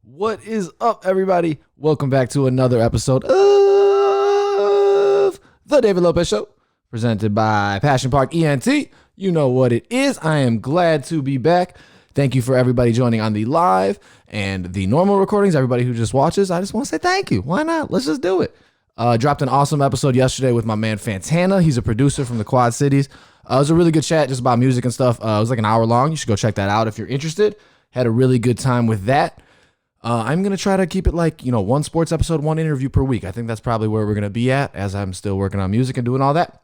What is up, everybody? Welcome back to another episode of The David Lopez Show, presented by Passion Park ENT. You know what it is. I am glad to be back. Thank you for everybody joining on the live and the normal recordings. Everybody who just watches, I just want to say thank you. Why not? Let's just do it. Dropped an awesome episode yesterday with my man Fantana. He's a producer from the Quad Cities. It was a really good chat just about music and stuff. It was like an hour long. You should go check that out if you're interested. Had a really good time with that. I'm going to try to keep it like, one sports episode, one interview per week. I think that's probably where we're going to be at as I'm still working on music and doing all that.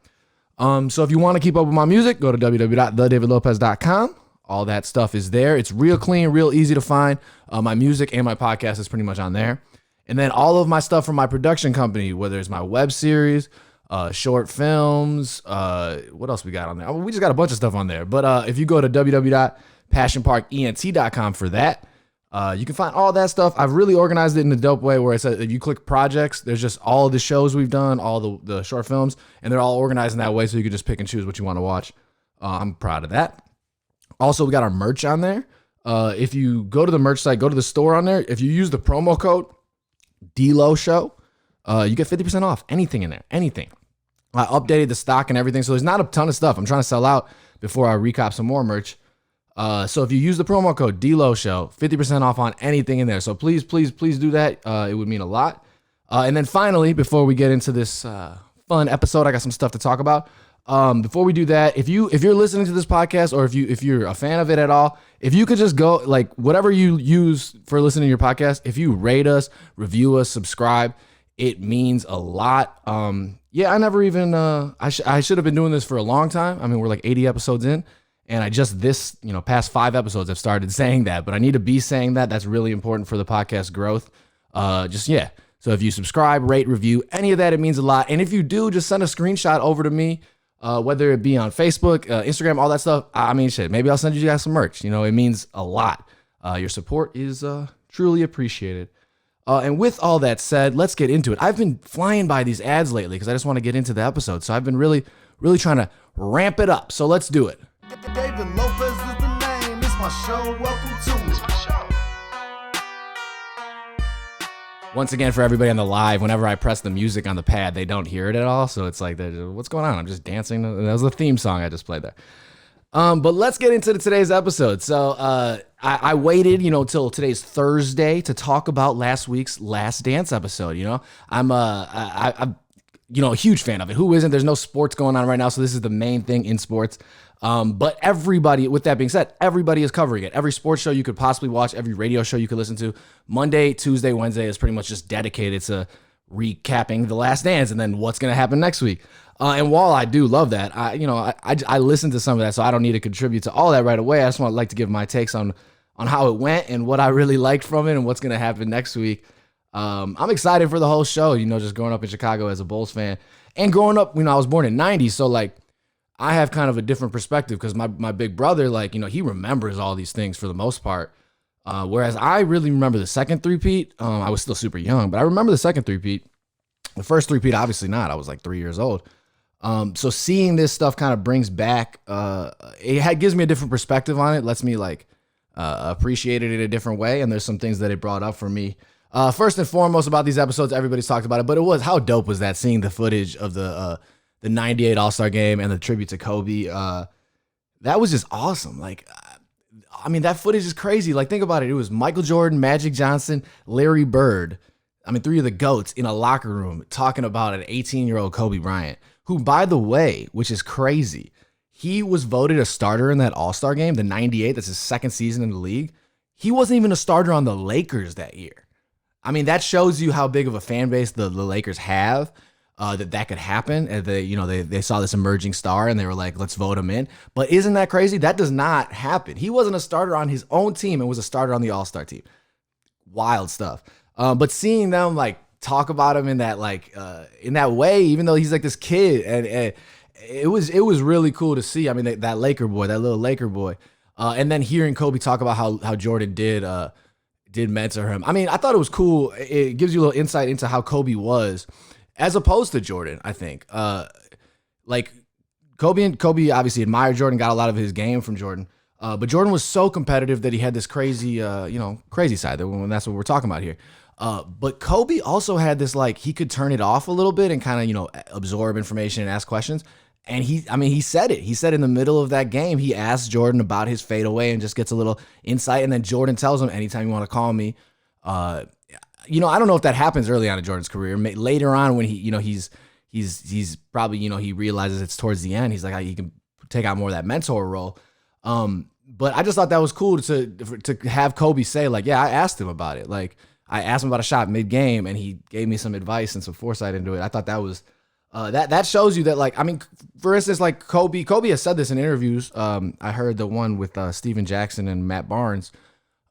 So if you want to keep up with my music, go to www.thedavidlopez.com. All that stuff is there. It's real clean, real easy to find. My music and my podcast is pretty much on there. And then all of my stuff from my production company, whether it's my web series, short films, what else we got on there? We just got a bunch of stuff on there. But if you go to www.passionparkent.com for that, you can find all that stuff. I've really organized it in a dope way where it says if you click projects, there's just all of the shows we've done, all the short films, and they're all organized in that way so you can just pick and choose what you want to watch. I'm proud of that. Also, we got our merch on there. If you go to the merch site, go to the store on there. If you use the promo code DLO Show, you get 50% off anything in there, anything. I updated the stock and everything, so there's not a ton of stuff. I'm trying to sell out before I recop some more merch. So if you use the promo code DLO Show, 50% off on anything in there. So please, please, please do that. It would mean a lot. And then finally, before we get into this fun episode, I got some stuff to talk about. Before we do that, if you're listening to this podcast or if you're a fan of it at all, if you could just go like whatever you use for listening to your podcast, if you rate us, review us, subscribe, it means a lot. I never even I should have been doing this for a long time. I mean, we're like 80 episodes in. And I just past 5 episodes I've started saying that, but I need to be saying that. That's really important for the podcast growth. So if you subscribe, rate, review, any of that, it means a lot. And if you do, just send a screenshot over to me, whether it be on Facebook, Instagram, all that stuff. I mean, maybe I'll send you guys some merch. It means a lot. Your support is truly appreciated. And with all that said, let's get into it. I've been flying by these ads lately because I just want to get into the episode. So I've been really, really trying to ramp it up. So let's do it. David Lopez is the name. It's my show. Welcome to it. Once again, for everybody on the live, whenever I press the music on the pad, they don't hear it at all. So it's like, what's going on? I'm just dancing. That was the theme song I just played there. But let's get into today's episode. So I waited, till today's Thursday to talk about last week's Last Dance episode. I'm a huge fan of it. Who isn't? There's no sports going on right now, so this is the main thing in sports. But everybody, with that being said, everybody is covering it. Every sports show you could possibly watch, every radio show you could listen to, Monday, Tuesday, Wednesday is pretty much just dedicated to recapping The Last Dance and then what's going to happen next week. And while I do love that, I listen to some of that, so I don't need to contribute to all that right away. I just want to to give my takes on how it went and what I really liked from it and what's going to happen next week. I'm excited for the whole show, just growing up in Chicago as a Bulls fan and growing up, I was born in 90, so I have kind of a different perspective because my big brother, he remembers all these things for the most part. Whereas I really remember the second three-peat. I was still super young, but I remember the second three-peat. The first three-peat, obviously not. I was like 3 years old. So seeing this stuff kind of brings back, gives me a different perspective on it, lets me appreciate it in a different way. And there's some things that it brought up for me. First and foremost about these episodes, everybody's talked about it, but how dope was that, seeing the footage of the 98 All-Star game and the tribute to Kobe. That was just awesome. That footage is crazy. Think about it. It was Michael Jordan, Magic Johnson, Larry Bird. 3 of the GOATs in a locker room talking about an 18-year-old Kobe Bryant, who, by the way, which is crazy, he was voted a starter in that All-Star game, the 98. That's his second season in the league. He wasn't even a starter on the Lakers that year. That shows you how big of a fan base the Lakers have. That could happen. And they saw this emerging star and they were like, let's vote him in. But isn't that crazy? That does not happen. He wasn't a starter on his own team and was a starter on the All-Star team. Wild stuff. But seeing them talk about him in that in that way, even though he's this kid, and it was really cool to see. That Laker boy, that little Laker boy, and then hearing Kobe talk about how Jordan did mentor him. I thought it was cool. It gives you a little insight into how Kobe was, as opposed to Jordan, I think. Kobe obviously admired Jordan, got a lot of his game from Jordan. But Jordan was so competitive that he had this crazy, crazy side. That's what we're talking about here. But Kobe also had this, like, he could turn it off a little bit and kind of, absorb information and ask questions. And he said it. He said in the middle of that game, he asked Jordan about his fadeaway and just gets a little insight. And then Jordan tells him, anytime you want to call me. I don't know if that happens early on in Jordan's career. Later on, when he's probably, he realizes it's towards the end. He's like, he can take out more of that mentor role. But I just thought that was cool to have Kobe say, like, yeah, I asked him about it. Like, I asked him about a shot mid-game, and he gave me some advice and some foresight into it. I thought that was that shows you that, like, I mean, for instance, like Kobe has said this in interviews. I heard the one with Steven Jackson and Matt Barnes,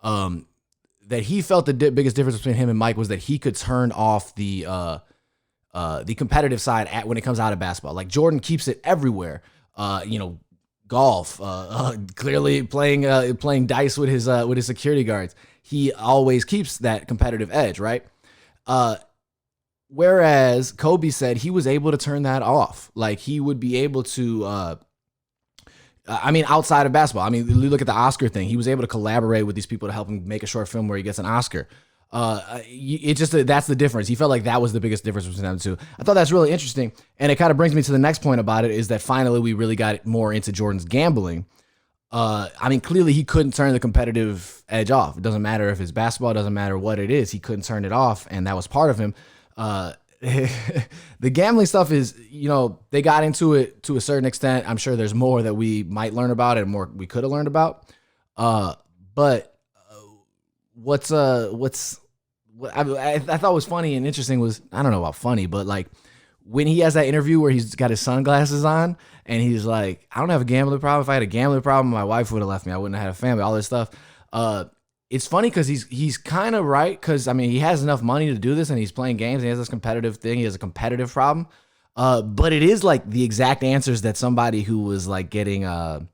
that he felt the biggest difference between him and Mike was that he could turn off the competitive side when it comes out of basketball. Like, Jordan keeps it everywhere. Golf, clearly playing dice with his security guards. He always keeps that competitive edge, right? Whereas Kobe said he was able to turn that off. Like, he would be able to, outside of basketball. I mean, you look at the Oscar thing. He was able to collaborate with these people to help him make a short film where he gets an Oscar. That's the difference. He felt like that was the biggest difference between them two. I thought that's really interesting. And it kind of brings me to the next point about it, is that finally we really got more into Jordan's gambling. Clearly he couldn't turn the competitive edge off. It doesn't matter if it's basketball, it doesn't matter what it is. He couldn't turn it off, and that was part of him. The gambling stuff is, they got into it to a certain extent. I'm sure there's more that we might learn about and more we could have learned about. But what I thought was funny and interesting was, I don't know about funny, but like when he has that interview where he's got his sunglasses on and he's like, I don't have a gambling problem. If I had a gambling problem, my wife would have left me. I wouldn't have had a family, all this stuff. It's funny because he's kind of right, because he has enough money to do this and he's playing games and he has this competitive thing. He has a competitive problem. But it is like the exact answers that somebody who was like getting an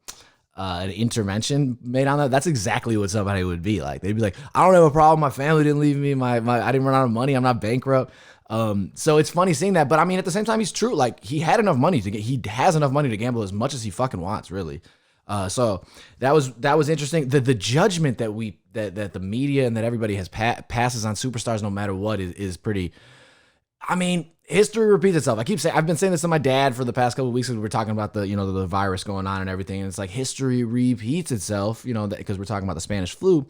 intervention made on that. That's exactly what somebody would be like. They'd be like, I don't have a problem. My family didn't leave me. I didn't run out of money. I'm not bankrupt. So it's funny seeing that, but at the same time, he's true. Like, he had enough money he has enough money to gamble as much as he fucking wants, really. So that was interesting. The judgment that the media and that everybody has passes on superstars, no matter what, is pretty. History repeats itself. I've been saying this to my dad for the past couple of weeks, because we're talking about the virus going on and everything. And it's like, history repeats itself, because we're talking about the Spanish flu.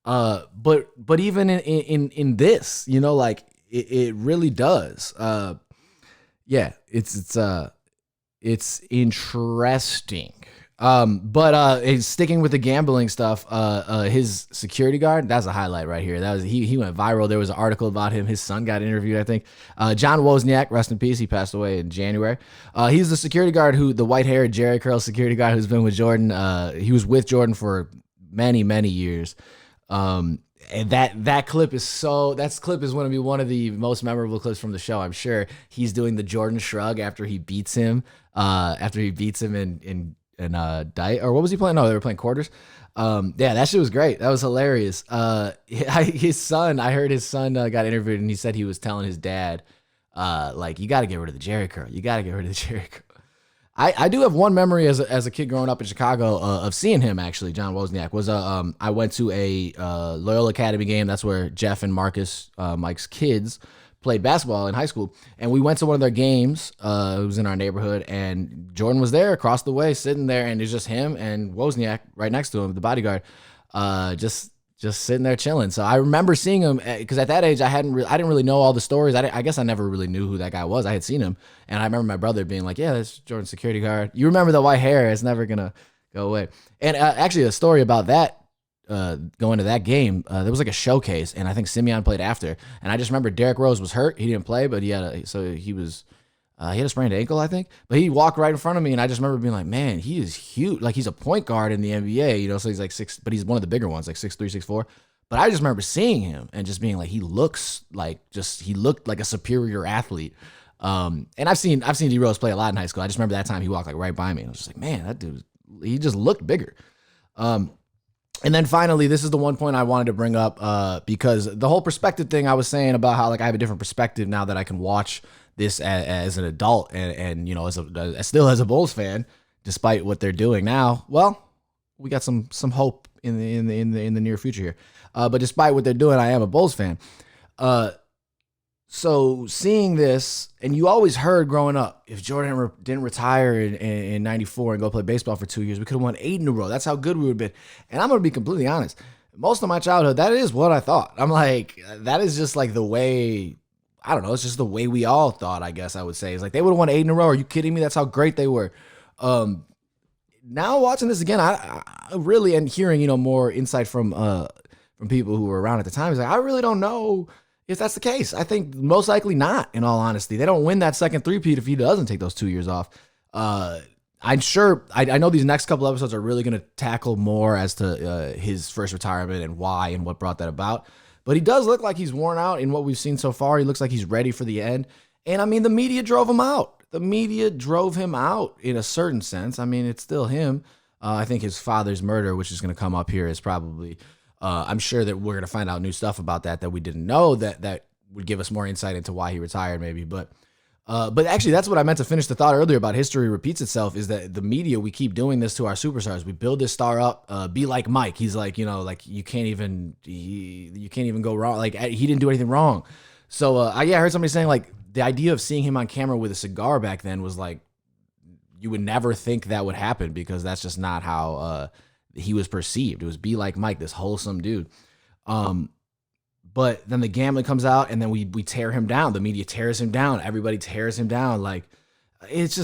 But even in this, it really does. It's interesting. But sticking with the gambling stuff, his security guard, that's a highlight right here. That was he went viral. There was an article about him. His son got interviewed, I think. John Wozniak, rest in peace. He passed away in January. He's the security guard the white-haired Jerry curl security guard who's been with Jordan. He was with Jordan for many, many years. And that clip is going to be one of the most memorable clips from the show. I'm sure he's doing the Jordan shrug after he beats him. In dice, or what was he playing? No, they were playing quarters. That shit was great. That was hilarious. His son, I heard his son got interviewed, and he said he was telling his dad, you got to get rid of the Jerry curl. You got to get rid of the Jerry curl. I do have one memory as a kid growing up in Chicago of seeing him, actually. John Wozniak was I went to a Loyola Academy game. That's where Jeff and Marcus, Mike's kids, played basketball in high school, and we went to one of their games. It was in our neighborhood, and Jordan was there across the way, sitting there, and it's just him and Wozniak right next to him, the bodyguard, just sitting there chilling. So I remember seeing him, because at that age I didn't really know all the stories. I guess I never really knew who that guy was. I had seen him, and I remember my brother being like, "Yeah, that's Jordan's security guard." You remember the white hair? It's never gonna go away. And actually, a story about that. Going to that game, there was like a showcase, and I think Simeon played after. And I just remember Derrick Rose was hurt; he didn't play, but he had a sprained ankle, I think. But he walked right in front of me, and I just remember being like, "Man, he is huge! Like, he's a point guard in the NBA, So he's like 6, but he's one of the bigger ones, like 6'3", 6'4". But I just remember seeing him and just being like, he looked like a superior athlete. And I've seen D Rose play a lot in high school. I just remember that time he walked like right by me, and I was just like, man, that dude, he just looked bigger. And then finally, this is the one point I wanted to bring up, because the whole perspective thing I was saying about how, like, I have a different perspective now that I can watch this as an adult and still as a Bulls fan, despite what they're doing now. Well, we got some hope in the near future here. But despite what they're doing, I am a Bulls fan. So seeing this, and you always heard growing up, if Jordan didn't retire in 94 and go play baseball for 2 years, we could have won 8 in a row. That's how good we would have been. And I'm going to be completely honest. Most of my childhood, that is what I thought. I'm like, that is just like the way, I don't know, it's just the way we all thought, I guess I would say. It's like they would have won 8 in a row. Are you kidding me? That's how great they were. Now watching this again, I really, and hearing, more insight from people who were around at the time, is like, I really don't know if that's the case. I think most likely not, in all honesty. They don't win that second three-peat if he doesn't take those 2 years off. I'm sure, I know these next couple episodes are really going to tackle more as to his first retirement and why and what brought that about. But he does look like he's worn out in what we've seen so far. He looks like he's ready for the end. And I mean, the media drove him out. The media drove him out in a certain sense. I mean, it's still him. I think his father's murder, which is going to come up here, is probably... I'm sure that we're going to find out new stuff about that we didn't know that would give us more insight into why he retired maybe. But actually, that's what I meant to finish the thought earlier about history repeats itself, is that the media, we keep doing this to our superstars. We build this star up, be like Mike. He's like, like you can't even go wrong. Like he didn't do anything wrong. So I heard somebody saying like the idea of seeing him on camera with a cigar back then was like, you would never think that would happen because that's just not how, he was perceived. It was be like Mike, this wholesome dude. But then the gambling comes out and then we tear him down. The media tears him down. Everybody tears him down. Like it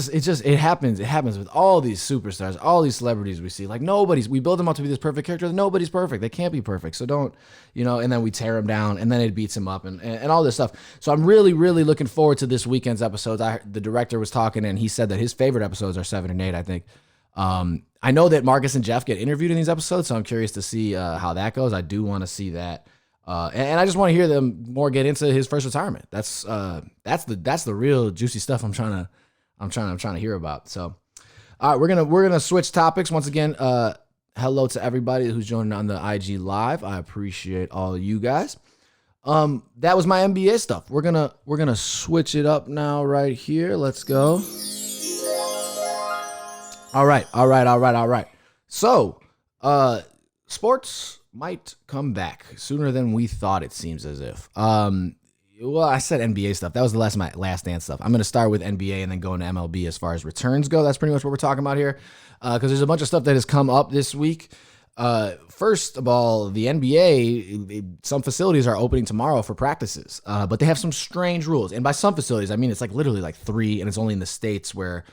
happens. It happens with all these superstars, all these celebrities we see. Like we build them up to be this perfect character. Nobody's perfect. They can't be perfect. So don't, and then we tear him down and then it beats him up and all this stuff. So I'm really, really looking forward to this weekend's episodes. The director was talking and he said that his favorite episodes are 7 and 8, I think. I know that Marcus and Jeff get interviewed in these episodes, so I'm curious to see how that goes. I do want to see that, and I just want to hear them more get into his first retirement. That's the real juicy stuff I'm trying to hear about. So, all right, we're gonna switch topics once again. Hello to everybody who's joining on the IG live. I appreciate all of you guys. That was my NBA stuff. We're gonna switch it up now right here. Let's go. All right. So, sports might come back sooner than we thought, it seems as if. Well, I said NBA stuff. That was the last of my last dance stuff. I'm going to start with NBA and then go into MLB as far as returns go. That's pretty much what we're talking about here, because there's a bunch of stuff that has come up this week. First of all, the NBA, some facilities are opening tomorrow for practices, but they have some strange rules. And by some facilities, I mean it's like literally like 3, and it's only in the states where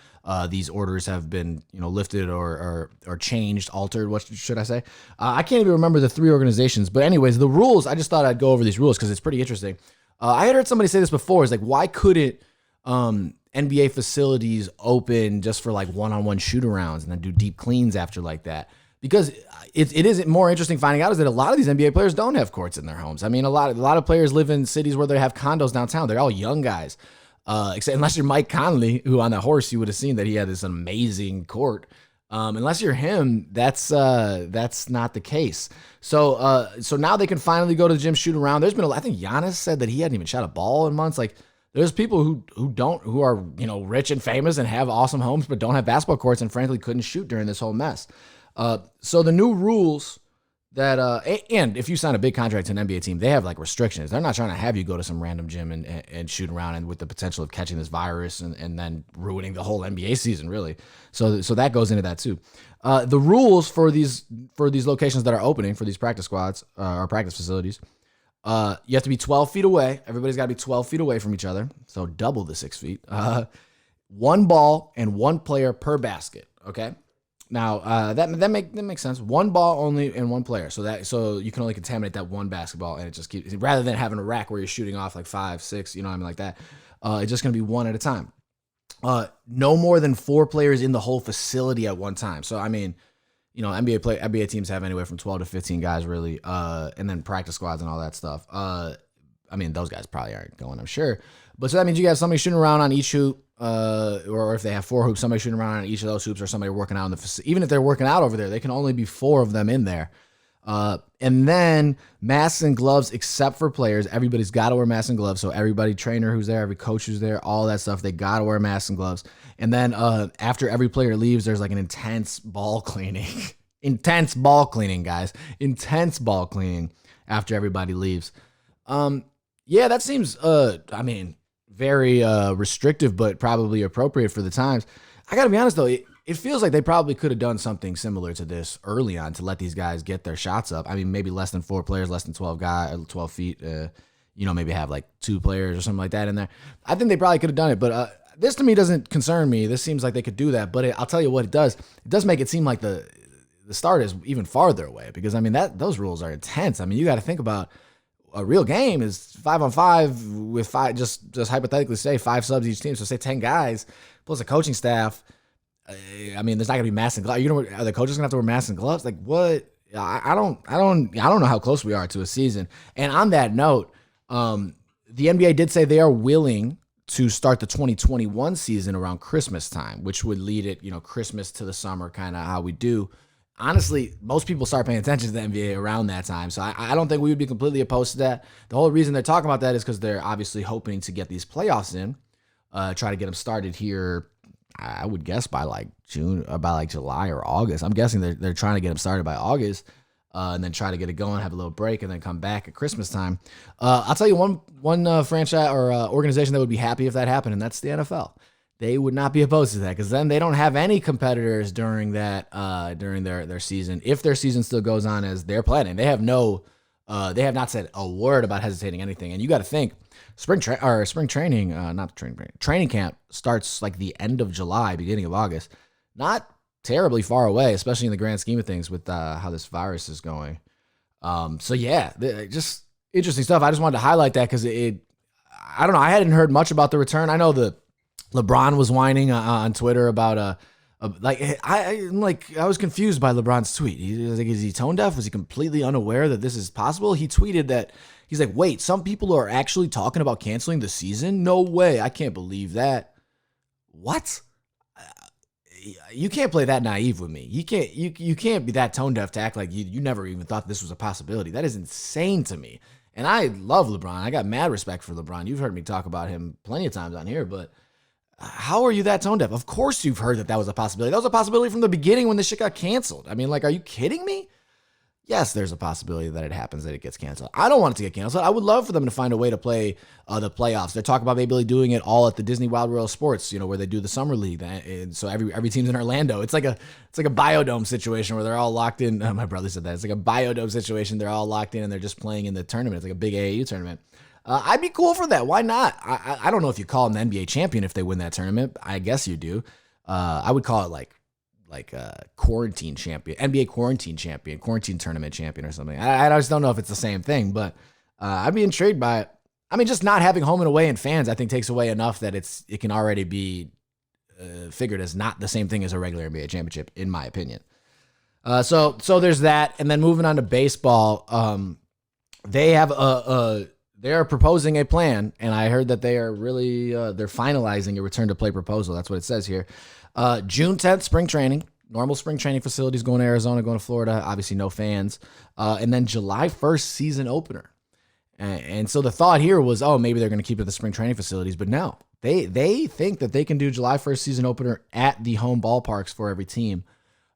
these orders have been, lifted or changed, altered. What should I say? I can't even remember the 3 organizations. But anyways, the rules. I just thought I'd go over these rules because it's pretty interesting. I had heard somebody say this before. It's like, why couldn't NBA facilities open just for like one-on-one shoot-arounds and then do deep cleans after like that? Because it is more interesting finding out is that a lot of these NBA players don't have courts in their homes. I mean, a lot of players live in cities where they have condos downtown. They're all young guys. Except unless you're Mike Conley, who on that horse, you would have seen that he had this amazing court. Unless you're him, that's not the case. So now they can finally go to the gym, shoot around. There's been I think Giannis said that he hadn't even shot a ball in months. Like there's people who are rich and famous and have awesome homes, but don't have basketball courts and frankly couldn't shoot during this whole mess. So the new rules that and if you sign a big contract to an NBA team, they have like restrictions. They're not trying to have you go to some random gym and shoot around and with the potential of catching this virus and then ruining the whole NBA season, really. So that goes into that too. The rules for these locations that are opening for these practice squads or practice facilities, you have to be 12 feet away. Everybody's got to be 12 feet away from each other. So double the 6 feet. 1 ball and 1 player per basket. Okay. Now that makes sense. 1 ball only and 1 player, so you can only contaminate that 1 basketball, and it just keeps rather than having a rack where you're shooting off like 5, 6, like that. It's just gonna be 1 at a time. No more than 4 players in the whole facility at one time. So I mean, NBA teams have anywhere from 12 to 15 guys really, and then practice squads and all that stuff. I mean those guys probably aren't going, I'm sure, but so that means you got somebody shooting around on each hoop. Or if they have 4 hoops, somebody shooting around on each of those hoops, or somebody working out in the facility. Even if they're working out over there, they can only be 4 of them in there. And then masks and gloves, except for players. Everybody's got to wear masks and gloves. So everybody, trainer who's there, every coach who's there, all that stuff, they got to wear masks and gloves. And then after every player leaves, there's like an intense ball cleaning. intense ball cleaning, guys. Intense ball cleaning after everybody leaves. Yeah, that seems, very restrictive, but probably appropriate for the times. I got to be honest, though. It feels like they probably could have done something similar to this early on to let these guys get their shots up. I mean, maybe less than 4 players, less than 12 feet, maybe have like 2 players or something like that in there. I think they probably could have done it, but this to me doesn't concern me. This seems like they could do that, but I'll tell you what it does. It does make it seem like the start is even farther away because, I mean, those rules are intense. I mean, you got to think about a real game is 5-on-5 with 5, just hypothetically say 5 subs each team. So say 10 guys plus a coaching staff. I mean, there's not gonna be masks and gloves. Are the coaches gonna have to wear masks and gloves? Like what? I don't know how close we are to a season. And on that note, the NBA did say they are willing to start the 2021 season around Christmas time, which would lead it, Christmas to the summer, kind of how we do. Honestly, most people start paying attention to the NBA around that time. So I don't think we would be completely opposed to that. The whole reason they're talking about that is because they're obviously hoping to get these playoffs in, try to get them started here, I would guess by like June, or by like July or August. I'm guessing they're trying to get them started by August, and then try to get it going, have a little break, and then come back at Christmas time. I'll tell you one franchise or organization that would be happy if that happened, and that's the NFL. They would not be opposed to that because then they don't have any competitors during that during their season. If their season still goes on as they're planning, they have not said a word about hesitating anything. And you got to think training camp starts like the end of July, beginning of August. Not terribly far away, especially in the grand scheme of things with how this virus is going. So yeah, just interesting stuff. I just wanted to highlight that because I don't know. I hadn't heard much about the return. I know LeBron was whining on Twitter about I was confused by LeBron's tweet. He was like, is he tone deaf? Was he completely unaware that this is possible? He tweeted that he's like, wait, some people are actually talking about canceling the season? No way. I can't believe that. What? You can't play that naive with me. You can't be that tone deaf to act like you never even thought this was a possibility. That is insane to me. And I love LeBron. I got mad respect for LeBron. You've heard me talk about him plenty of times on here, but how are you that tone deaf? Of course you've heard that was a possibility. That was a possibility from the beginning when this shit got canceled. I mean, like, are you kidding me? Yes, there's a possibility that it happens, that it gets canceled. I don't want it to get canceled. I would love for them to find a way to play the playoffs. They're talking about maybe doing it all at the Disney Wild World Sports, where they do the summer league. And so every team's in Orlando. It's like a biodome situation where they're all locked in. My brother said that. It's like a biodome situation. They're all locked in and they're just playing in the tournament. It's like a big AAU tournament. I'd be cool for that. Why not? I don't know if you call them the NBA champion if they win that tournament. I guess you do. I would call it like quarantine champion, NBA quarantine champion, quarantine tournament champion or something. I just don't know if it's the same thing, but I'd be intrigued by it. I mean, just not having home and away and fans, I think takes away enough that it can already be figured as not the same thing as a regular NBA championship, in my opinion. So there's that. And then moving on to baseball, they have they are proposing a plan, and I heard that they are really they're finalizing a return to play proposal. That's what it says here. June 10th, spring training, normal spring training facilities going to Arizona, going to Florida. Obviously, no fans. And then July 1st, season opener. And so the thought here was, maybe they're going to keep it at the spring training facilities, but no, they think that they can do July 1st season opener at the home ballparks for every team,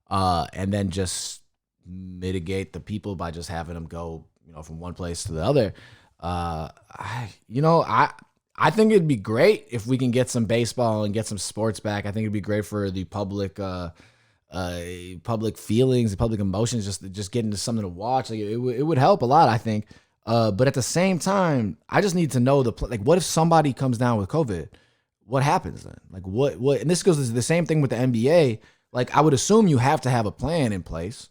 and then just mitigate the people by just having them go, from one place to the other. I think it'd be great if we can get some baseball and get some sports back. I think it'd be great for the public feelings, the public emotions, just getting to something to watch. Like it would help a lot, I think. But at the same time, I just need to know what if somebody comes down with COVID? What happens then? Like what? And this goes to the same thing with the NBA. Like I would assume you have to have a plan in place.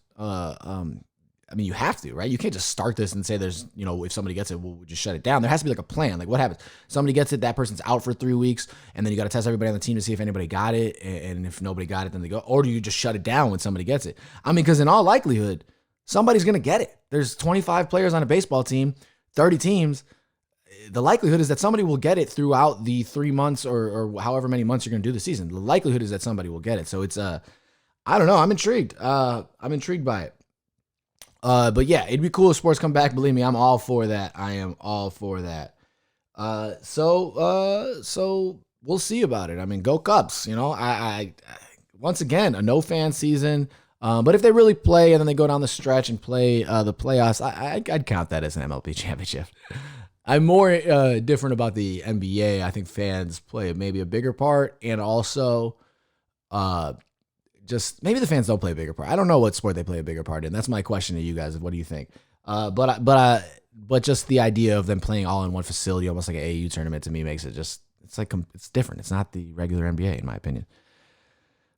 I mean, you have to, right? You can't just start this and say there's, if somebody gets it, we'll just shut it down. There has to be like a plan. Like what happens? Somebody gets it, that person's out for 3 weeks, and then you got to test everybody on the team to see if anybody got it. And if nobody got it, then they go, or do you just shut it down when somebody gets it? I mean, because in all likelihood, somebody's going to get it. There's 25 players on a baseball team, 30 teams. The likelihood is that somebody will get it throughout the 3 months or however many months you're going to do the season. The likelihood is that somebody will get it. So it's, I don't know. I'm intrigued. I'm intrigued by it. But yeah, it'd be cool if sports come back. Believe me, I'm all for that. I am all for that. So we'll see about it. I mean, go Cubs. I once again, a no fan season. But if they really play and then they go down the stretch and play the playoffs, I'd count that as an MLB championship. I'm more different about the NBA. I think fans play maybe a bigger part, and also just maybe the fans don't play a bigger part. I don't know what sport they play a bigger part in. That's my question to you guys. What do you think? But just the idea of them playing all in one facility, almost like an AAU tournament, to me makes it just it's different. It's not the regular NBA, in my opinion.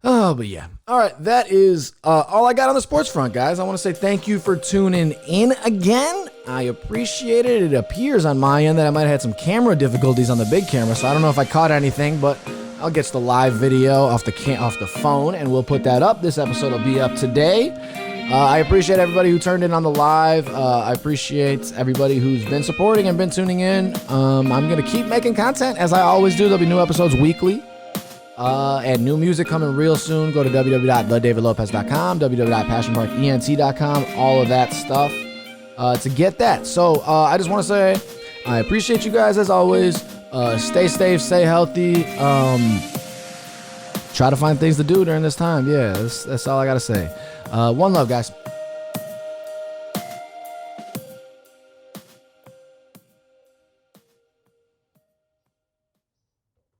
Oh, but yeah. All right, that is all I got on the sports front, guys. I want to say thank you for tuning in again. I appreciate it. It appears on my end that I might have had some camera difficulties on the big camera, so I don't know if I caught anything, but I'll get the live video off the phone, and we'll put that up. This episode will be up today. I appreciate everybody who turned in on the live. I appreciate everybody who's been supporting and been tuning in. I'm going to keep making content, as I always do. There'll be new episodes weekly. And new music coming real soon. Go to www.thedavidlopez.com, www.passionparkent.com, all of that stuff to get that. So I just want to say I appreciate you guys as always. Stay safe, stay healthy. Try to find things to do during this time. Yeah, that's all I got to say. One love, guys.